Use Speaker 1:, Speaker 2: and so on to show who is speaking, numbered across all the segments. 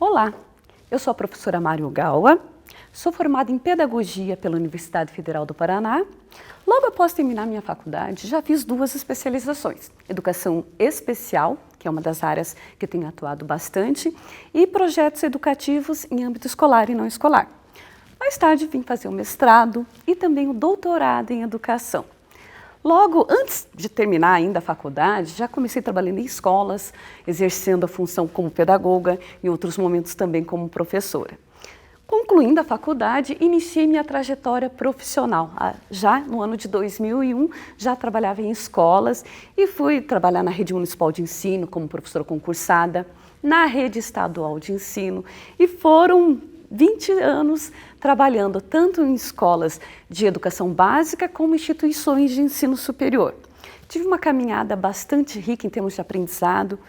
Speaker 1: Olá, eu sou a professora Mário Gawa, sou formada em Pedagogia pela Universidade Federal do Paraná. Logo após terminar minha faculdade, já fiz 2 especializações, Educação Especial, que é uma das áreas que eu tenho atuado bastante, e Projetos Educativos em âmbito escolar e não escolar. Mais tarde vim fazer o mestrado e também o doutorado em Educação. Logo, antes de terminar ainda a faculdade, já comecei trabalhando em escolas, exercendo a função como pedagoga, em outros momentos também como professora. Concluindo a faculdade, iniciei minha trajetória profissional. Já no ano de 2001, já trabalhava em escolas e fui trabalhar na rede municipal de ensino como professora concursada, na rede estadual de ensino, e foram 20 anos trabalhando tanto em escolas de educação básica como instituições de ensino superior. Tive uma caminhada bastante rica em termos de aprendizado.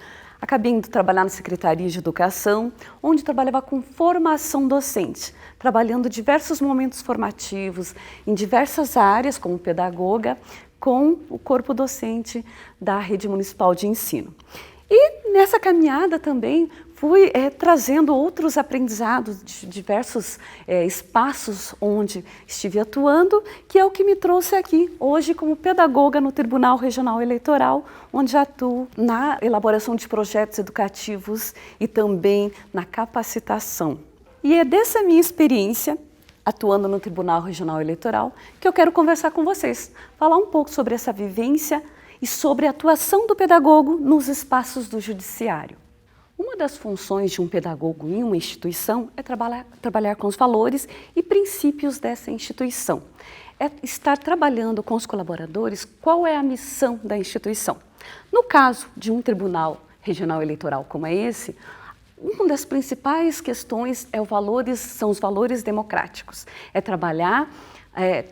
Speaker 1: Acabei indo trabalhar na Secretaria de Educação, onde trabalhava com formação docente, trabalhando diversos momentos formativos em diversas áreas como pedagoga, com o corpo docente da rede municipal de ensino. E nessa caminhada também fui trazendo outros aprendizados de diversos espaços onde estive atuando, que é o que me trouxe aqui hoje como pedagoga no Tribunal Regional Eleitoral, onde atuo na elaboração de projetos educativos e também na capacitação. E é dessa minha experiência, atuando no Tribunal Regional Eleitoral, que eu quero conversar com vocês, falar um pouco sobre essa vivência e sobre a atuação do pedagogo nos espaços do judiciário. Uma das funções de um pedagogo em uma instituição é trabalhar com os valores e princípios dessa instituição. É estar trabalhando com os colaboradores qual é a missão da instituição. No caso de um tribunal regional eleitoral como é esse, uma das principais questões são os valores democráticos. É trabalhar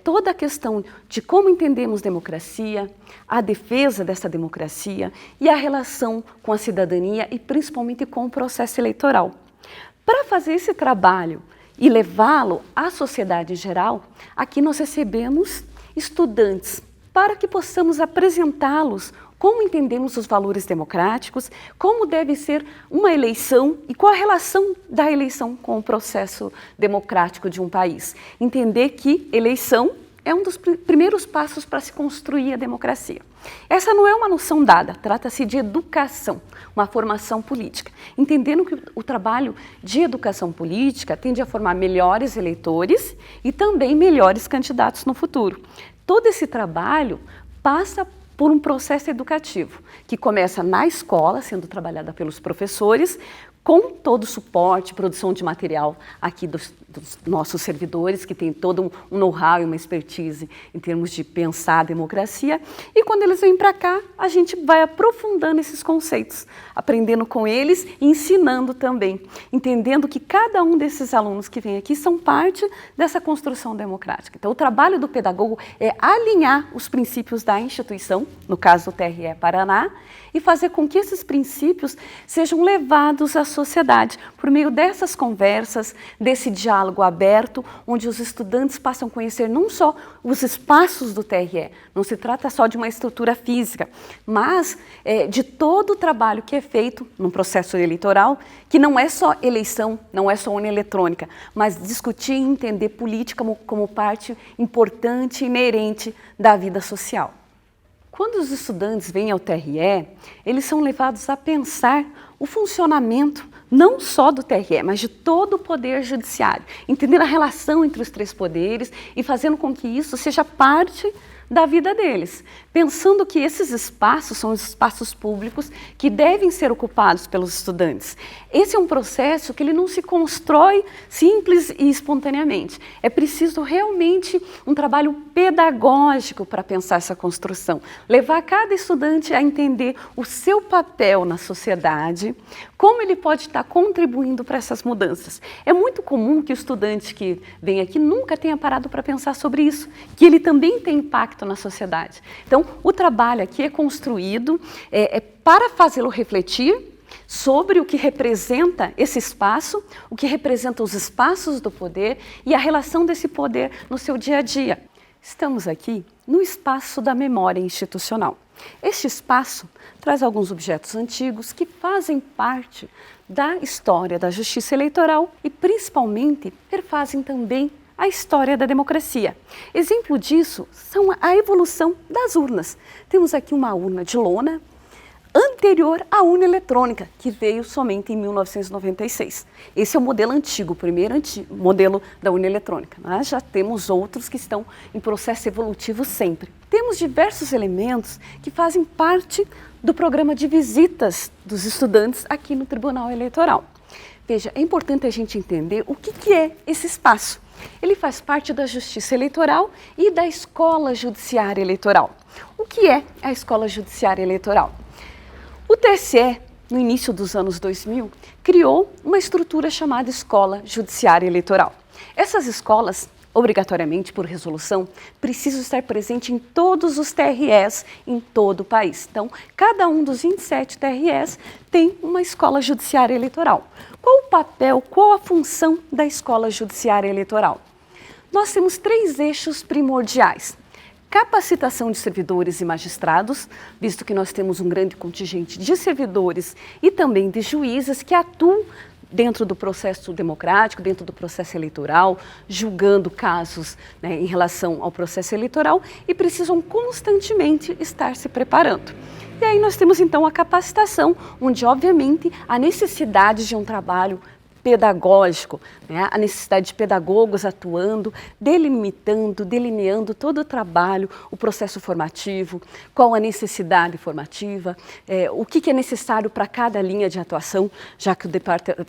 Speaker 1: toda a questão de como entendemos democracia, a defesa dessa democracia e a relação com a cidadania e principalmente com o processo eleitoral. Para fazer esse trabalho e levá-lo à sociedade em geral, aqui nós recebemos estudantes para que possamos apresentá-los como entendemos os valores democráticos, como deve ser uma eleição e qual a relação da eleição com o processo democrático de um país. Entender que eleição é um dos primeiros passos para se construir a democracia. Essa não é uma noção dada, trata-se de educação, uma formação política. Entendendo que o trabalho de educação política tende a formar melhores eleitores e também melhores candidatos no futuro. Todo esse trabalho passa por um processo educativo, que começa na escola, sendo trabalhada pelos professores, com todo o suporte, produção de material aqui dos nossos servidores, que tem todo um know-how e uma expertise em termos de pensar a democracia. E quando eles vêm para cá, a gente vai aprofundando esses conceitos, aprendendo com eles e ensinando também, entendendo que cada um desses alunos que vem aqui são parte dessa construção democrática. Então, o trabalho do pedagogo é alinhar os princípios da instituição, no caso do TRE Paraná, e fazer com que esses princípios sejam levados à sociedade, por meio dessas conversas, desse diálogo aberto, onde os estudantes passam a conhecer não só os espaços do TRE, não se trata só de uma estrutura física, mas de todo o trabalho que é feito num processo eleitoral, que não é só eleição, não é só urna eletrônica, mas discutir e entender política como parte importante e inerente da vida social. Quando os estudantes vêm ao TRE, eles são levados a pensar o funcionamento não só do TRE, mas de todo o poder judiciário, entender a relação entre os 3 poderes e fazendo com que isso seja parte da vida deles, pensando que esses espaços são os espaços públicos que devem ser ocupados pelos estudantes. Esse é um processo que ele não se constrói simples e espontaneamente. É preciso realmente um trabalho pedagógico para pensar essa construção, levar cada estudante a entender o seu papel na sociedade, como ele pode estar contribuindo para essas mudanças. É muito comum que o estudante que vem aqui nunca tenha parado para pensar sobre isso, que ele também tem impacto na sociedade. Então, o trabalho aqui é construído para fazê-lo refletir sobre o que representa esse espaço, o que representa os espaços do poder e a relação desse poder no seu dia a dia. Estamos aqui no espaço da memória institucional. Este espaço traz alguns objetos antigos que fazem parte da história da justiça eleitoral e, principalmente, perfazem também a história da democracia. Exemplo disso são a evolução das urnas. Temos aqui uma urna de lona, anterior à urna eletrônica, que veio somente em 1996. Esse é o modelo antigo, o primeiro modelo da urna eletrônica. Mas já temos outros que estão em processo evolutivo sempre. Temos diversos elementos que fazem parte do programa de visitas dos estudantes aqui no Tribunal Eleitoral. Veja, é importante a gente entender o que é esse espaço. Ele faz parte da Justiça Eleitoral e da Escola Judiciária Eleitoral. O que é a Escola Judiciária Eleitoral? O TSE, no início dos anos 2000, criou uma estrutura chamada Escola Judiciária Eleitoral. Essas escolas, obrigatoriamente por resolução, precisam estar presentes em todos os TREs em todo o país. Então, cada um dos 27 TREs tem uma Escola Judiciária Eleitoral. Qual o papel, qual a função da Escola Judiciária Eleitoral? Nós temos 3 eixos primordiais. Capacitação de servidores e magistrados, visto que nós temos um grande contingente de servidores e também de juízes que atuam dentro do processo democrático, dentro do processo eleitoral, julgando casos, em relação ao processo eleitoral e precisam constantemente estar se preparando. E aí nós temos então a capacitação, onde obviamente a necessidade de um trabalho pedagógico, a necessidade de pedagogos atuando, delineando todo o trabalho, o processo formativo, qual a necessidade formativa, o que é necessário para cada linha de atuação, já que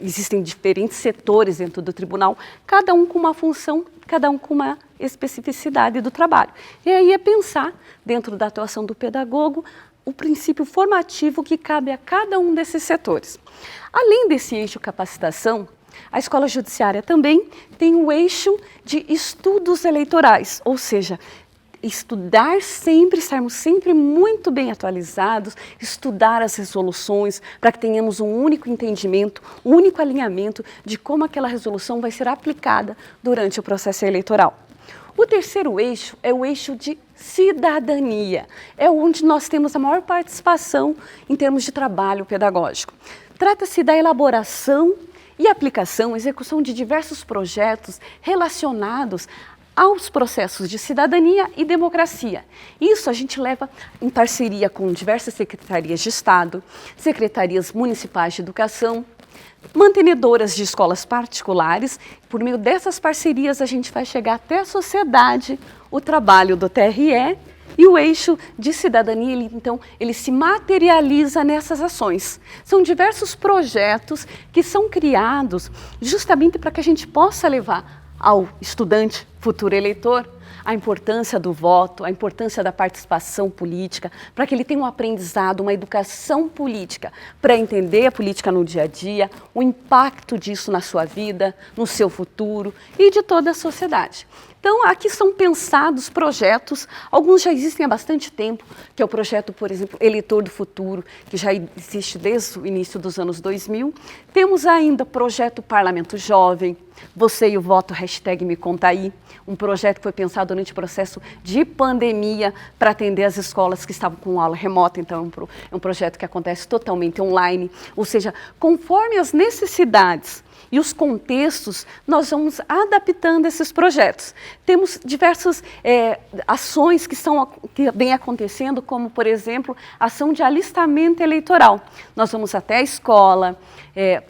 Speaker 1: existem diferentes setores dentro do tribunal, cada um com uma função, cada um com uma especificidade do trabalho. E aí é pensar, dentro da atuação do pedagogo, o princípio formativo que cabe a cada um desses setores. Além desse eixo capacitação, a Escola Judiciária também tem o eixo de estudos eleitorais, ou seja, estudar sempre, estarmos sempre muito bem atualizados, estudar as resoluções para que tenhamos um único entendimento, um único alinhamento de como aquela resolução vai ser aplicada durante o processo eleitoral. O terceiro eixo é o eixo de cidadania, é onde nós temos a maior participação em termos de trabalho pedagógico. Trata-se da elaboração e aplicação, execução de diversos projetos relacionados aos processos de cidadania e democracia. Isso a gente leva em parceria com diversas secretarias de Estado, secretarias municipais de educação, mantenedoras de escolas particulares. Por meio dessas parcerias a gente vai chegar até a sociedade, o trabalho do TRE e o eixo de cidadania, ele se materializa nessas ações. São diversos projetos que são criados justamente para que a gente possa levar ao estudante, futuro eleitor, a importância do voto, a importância da participação política, para que ele tenha um aprendizado, uma educação política, para entender a política no dia a dia, o impacto disso na sua vida, no seu futuro e de toda a sociedade. Então, aqui são pensados projetos, alguns já existem há bastante tempo, que é o projeto, por exemplo, Eleitor do Futuro, que já existe desde o início dos anos 2000. Temos ainda o projeto Parlamento Jovem, Você e o Voto, #MeContaAí, um projeto que foi pensado durante o processo de pandemia para atender as escolas que estavam com aula remota, então é um projeto que acontece totalmente online, ou seja, conforme as necessidades e os contextos, nós vamos adaptando esses projetos. Temos diversas ações que vêm acontecendo, como, por exemplo, ação de alistamento eleitoral. Nós vamos até a escola,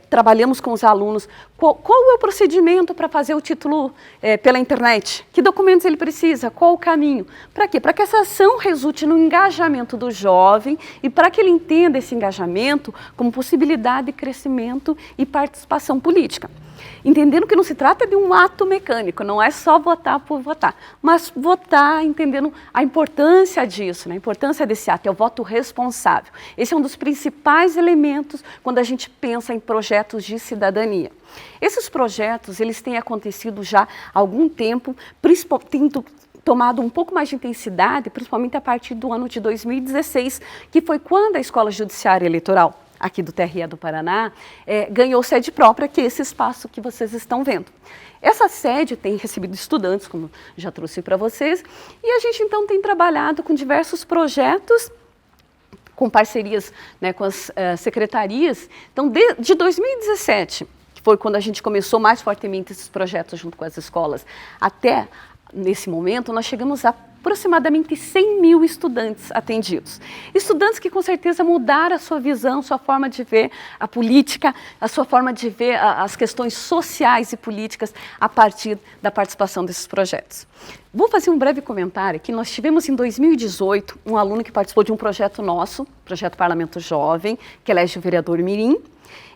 Speaker 1: trabalhamos com os alunos. Qual é o procedimento para fazer o título pela internet? Que documentos ele precisa? Qual o caminho? Para quê? Para que essa ação resulte no engajamento do jovem e para que ele entenda esse engajamento como possibilidade de crescimento e participação política. Entendendo que não se trata de um ato mecânico, não é só votar por votar, mas votar entendendo a importância disso, a importância desse ato, é o voto responsável.Esse é um dos principais elementos quando a gente pensa em projetos de cidadania. Esses projetos, eles têm acontecido já há algum tempo, tendo tomado um pouco mais de intensidade, principalmente a partir do ano de 2016, que foi quando a Escola Judiciária Eleitoral aqui do TRE do Paraná, ganhou sede própria, que é esse espaço que vocês estão vendo. Essa sede tem recebido estudantes, como já trouxe para vocês, e a gente então tem trabalhado com diversos projetos com parcerias, né, com as secretarias. Então, de 2017, que foi quando a gente começou mais fortemente esses projetos junto com as escolas, até nesse momento, nós chegamos a aproximadamente 100 mil estudantes atendidos. Estudantes que com certeza mudaram a sua visão, sua forma de ver a política, a sua forma de ver as questões sociais e políticas a partir da participação desses projetos. Vou fazer um breve comentário aqui. Nós tivemos em 2018 um aluno que participou de um projeto nosso, projeto Parlamento Jovem, que elege o vereador Mirim.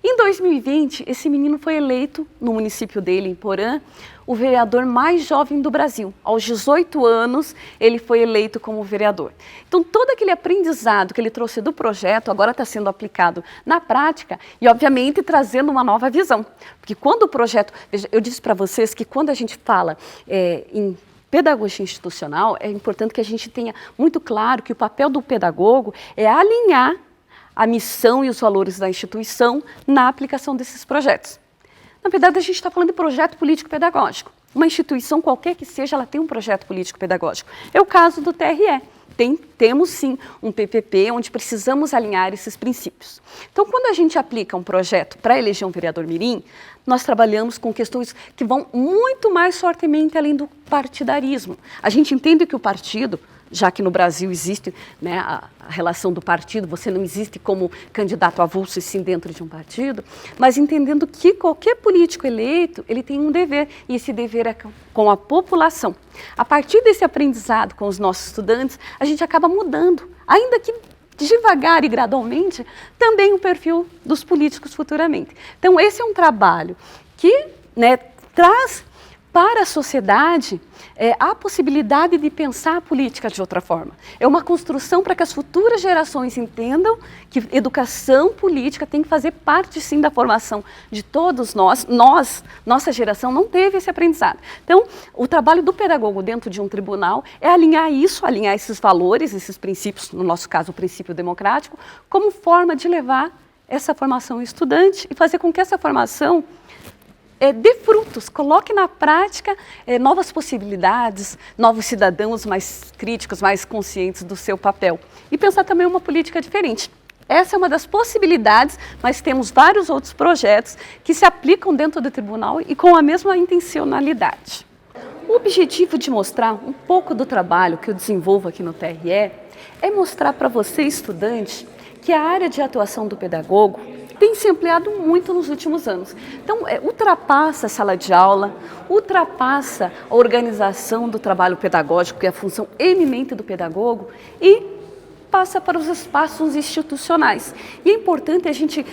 Speaker 1: Em 2020, esse menino foi eleito no município dele, em Porã, o vereador mais jovem do Brasil. Aos 18 anos, ele foi eleito como vereador. Então, todo aquele aprendizado que ele trouxe do projeto agora está sendo aplicado na prática e, obviamente, trazendo uma nova visão. Porque quando o projeto... Veja, eu disse para vocês que quando a gente fala em pedagogia institucional, é importante que a gente tenha muito claro que o papel do pedagogo é alinhar a missão e os valores da instituição na aplicação desses projetos. Na verdade, a gente está falando de projeto político-pedagógico. Uma instituição qualquer que seja, ela tem um projeto político-pedagógico. É o caso do TRE. Temos sim um PPP onde precisamos alinhar esses princípios. Então, quando a gente aplica um projeto para eleger um vereador mirim, nós trabalhamos com questões que vão muito mais fortemente além do partidarismo. A gente entende que o partido, já que no Brasil existe, né, a relação do partido, você não existe como candidato avulso e sim dentro de um partido, mas entendendo que qualquer político eleito, ele tem um dever, e esse dever é com a população. A partir desse aprendizado com os nossos estudantes, a gente acaba mudando, ainda que devagar e gradualmente, também o perfil dos políticos futuramente. Então, esse é um trabalho que, né, traz para a sociedade a possibilidade de pensar a política de outra forma. É uma construção para que as futuras gerações entendam que educação política tem que fazer parte, sim, da formação de todos nós. Nossa geração não teve esse aprendizado. Então, o trabalho do pedagogo dentro de um tribunal é alinhar isso, alinhar esses valores, esses princípios, no nosso caso, o princípio democrático, como forma de levar essa formação estudante e fazer com que essa formação dê frutos, coloque na prática novas possibilidades, novos cidadãos mais críticos, mais conscientes do seu papel. E pensar também uma política diferente. Essa é uma das possibilidades, mas temos vários outros projetos que se aplicam dentro do tribunal e com a mesma intencionalidade. O objetivo de mostrar um pouco do trabalho que eu desenvolvo aqui no TRE é mostrar para você, estudante, que a área de atuação do pedagogo tem se ampliado muito nos últimos anos. Então, ultrapassa a sala de aula, ultrapassa a organização do trabalho pedagógico, que é a função eminente do pedagogo, e passa para os espaços institucionais. E é importante a gente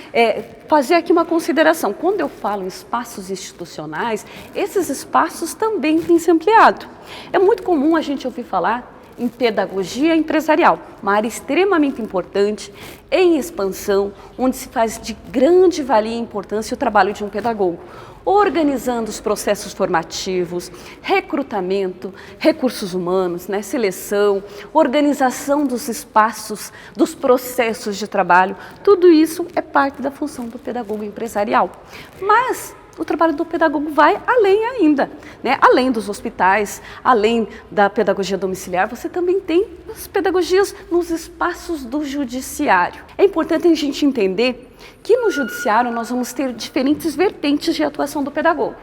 Speaker 1: fazer aqui uma consideração. Quando eu falo em espaços institucionais, esses espaços também têm se ampliado. É muito comum a gente ouvir falar em pedagogia empresarial, uma área extremamente importante, em expansão, onde se faz de grande valia e importância o trabalho de um pedagogo, organizando os processos formativos, recrutamento, recursos humanos, né, seleção, organização dos espaços, dos processos de trabalho, tudo isso é parte da função do pedagogo empresarial. Mas o trabalho do pedagogo vai além ainda, né? Além dos hospitais, além da pedagogia domiciliar, você também tem as pedagogias nos espaços do judiciário. É importante a gente entender que no judiciário nós vamos ter diferentes vertentes de atuação do pedagogo.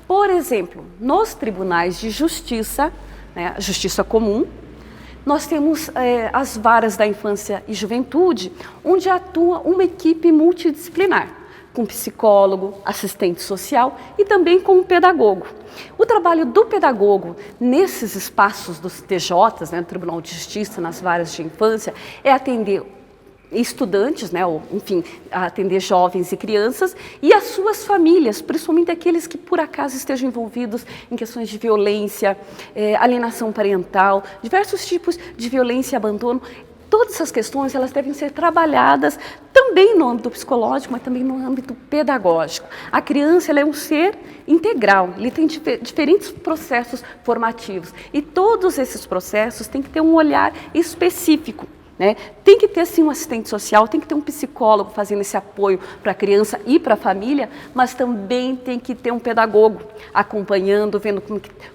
Speaker 1: Por exemplo, nos tribunais de justiça, né, justiça comum, nós temos as varas da infância e juventude, onde atua uma equipe multidisciplinar, com psicólogo, assistente social e também com o pedagogo. O trabalho do pedagogo nesses espaços dos TJs, né, no Tribunal de Justiça, nas varas de infância, é atender estudantes, né, ou, enfim, atender jovens e crianças e as suas famílias, principalmente aqueles que por acaso estejam envolvidos em questões de violência, alienação parental, diversos tipos de violência e abandono. Todas essas questões, elas devem ser trabalhadas também no âmbito psicológico, mas também no âmbito pedagógico. A criança, ela é um ser integral, ele tem diferentes processos formativos e todos esses processos têm que ter um olhar específico. né? Tem que ter sim um assistente social, tem que ter um psicólogo fazendo esse apoio para a criança e para a família, mas também tem que ter um pedagogo acompanhando, vendo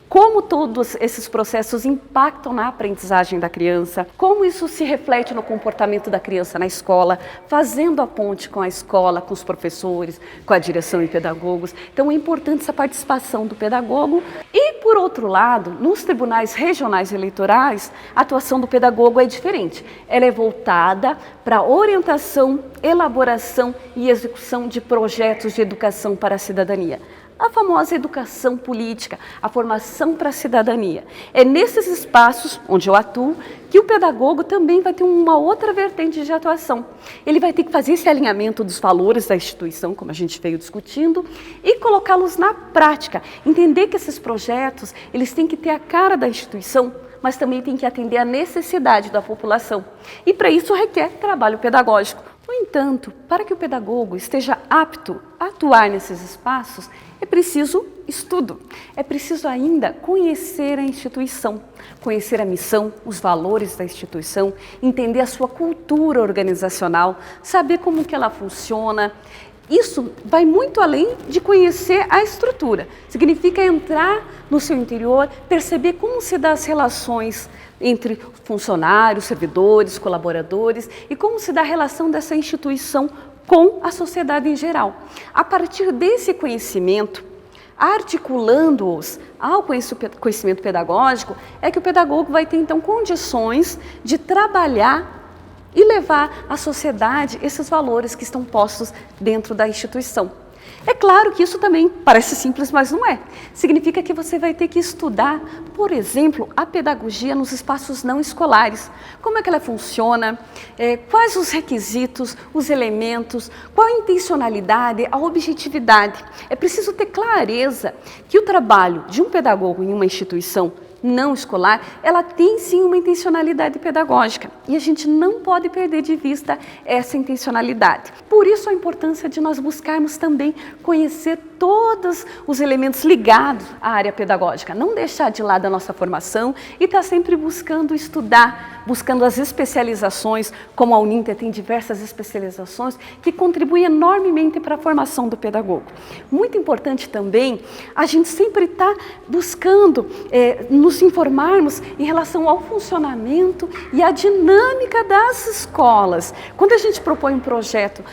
Speaker 1: como todos esses processos impactam na aprendizagem da criança, como isso se reflete no comportamento da criança na escola, fazendo a ponte com a escola, com os professores, com a direção e pedagogos. Então é importante essa participação do pedagogo. E por outro lado, nos tribunais regionais eleitorais, a atuação do pedagogo é diferente. Ela é voltada para orientação, elaboração e execução de projetos de educação para a cidadania. A famosa educação política, a formação para a cidadania. É nesses espaços onde eu atuo que o pedagogo também vai ter uma outra vertente de atuação. Ele vai ter que fazer esse alinhamento dos valores da instituição, como a gente veio discutindo, e colocá-los na prática. Entender que esses projetos, eles têm que ter a cara da instituição, mas também tem que atender à necessidade da população. E para isso requer trabalho pedagógico. No entanto, para que o pedagogo esteja apto a atuar nesses espaços, é preciso estudo, é preciso ainda conhecer a instituição, conhecer a missão, os valores da instituição, entender a sua cultura organizacional, saber como que ela funciona. Isso vai muito além de conhecer a estrutura. Significa entrar no seu interior, perceber como se dá as relações entre funcionários, servidores, colaboradores e como se dá a relação dessa instituição com a sociedade em geral. A partir desse conhecimento, articulando-os ao conhecimento pedagógico, é que o pedagogo vai ter então condições de trabalhar e levar à sociedade esses valores que estão postos dentro da instituição. É claro que isso também parece simples, mas não é. Significa que você vai ter que estudar, por exemplo, a pedagogia nos espaços não escolares. Como é que ela funciona, quais os requisitos, os elementos, qual a intencionalidade, a objetividade. É preciso ter clareza que o trabalho de um pedagogo em uma instituição não escolar, ela tem sim uma intencionalidade pedagógica e a gente não pode perder de vista essa intencionalidade. Por isso a importância de nós buscarmos também conhecer todos os elementos ligados à área pedagógica, não deixar de lado a nossa formação e estar sempre buscando estudar, buscando as especializações, como a Uninter tem diversas especializações que contribuem enormemente para a formação do pedagogo. Muito importante também a gente sempre estar buscando nos informarmos em relação ao funcionamento e à dinâmica das escolas. Quando a gente propõe um projeto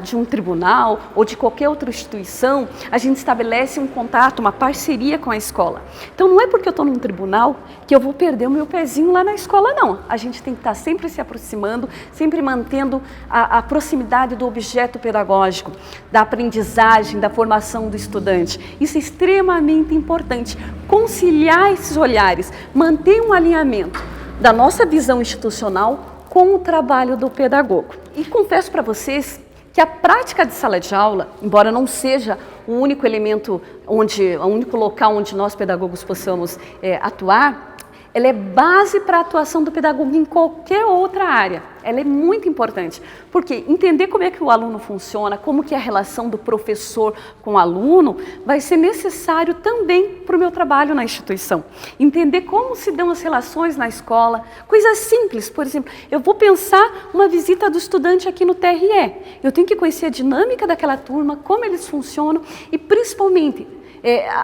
Speaker 1: de um tribunal ou de qualquer outra instituição, a gente estabelece um contato, uma parceria com a escola. Então não é porque eu estou num tribunal que eu vou perder o meu pezinho lá na escola, não. A gente tem que estar sempre se aproximando, sempre mantendo a proximidade do objeto pedagógico, da aprendizagem, da formação do estudante. Isso é extremamente importante. Conciliar esses olhares, manter um alinhamento da nossa visão institucional com o trabalho do pedagogo. E confesso para vocês que a prática de sala de aula, embora não seja o único elemento, o único local onde nós pedagogos possamos atuar, ela é base para a atuação do pedagogo em qualquer outra área. Ela é muito importante, porque entender como é que o aluno funciona, como que é a relação do professor com o aluno, vai ser necessário também para o meu trabalho na instituição. Entender como se dão as relações na escola, coisas simples, por exemplo, eu vou pensar uma visita do estudante aqui no TRE, eu tenho que conhecer a dinâmica daquela turma, como eles funcionam e principalmente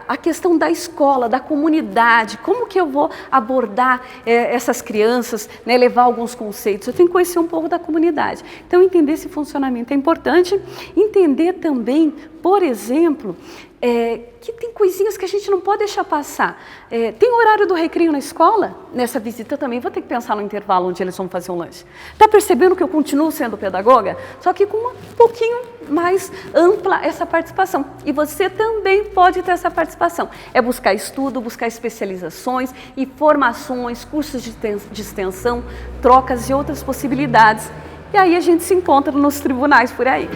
Speaker 1: a questão da escola, da comunidade, como que eu vou abordar essas crianças, né, levar alguns conceitos. Eu tenho que conhecer um pouco da comunidade. Então, entender esse funcionamento é importante. Entender também, por exemplo, que tem coisinhas que a gente não pode deixar passar. Tem o horário do recreio na escola? Nessa visita eu também vou ter que pensar no intervalo onde eles vão fazer um lanche. Está percebendo que eu continuo sendo pedagoga? Só que com um pouquinho mais ampla essa participação. E você também pode ter essa participação. É buscar estudo, buscar especializações e formações, cursos de extensão, trocas e outras possibilidades. E aí a gente se encontra nos tribunais por aí.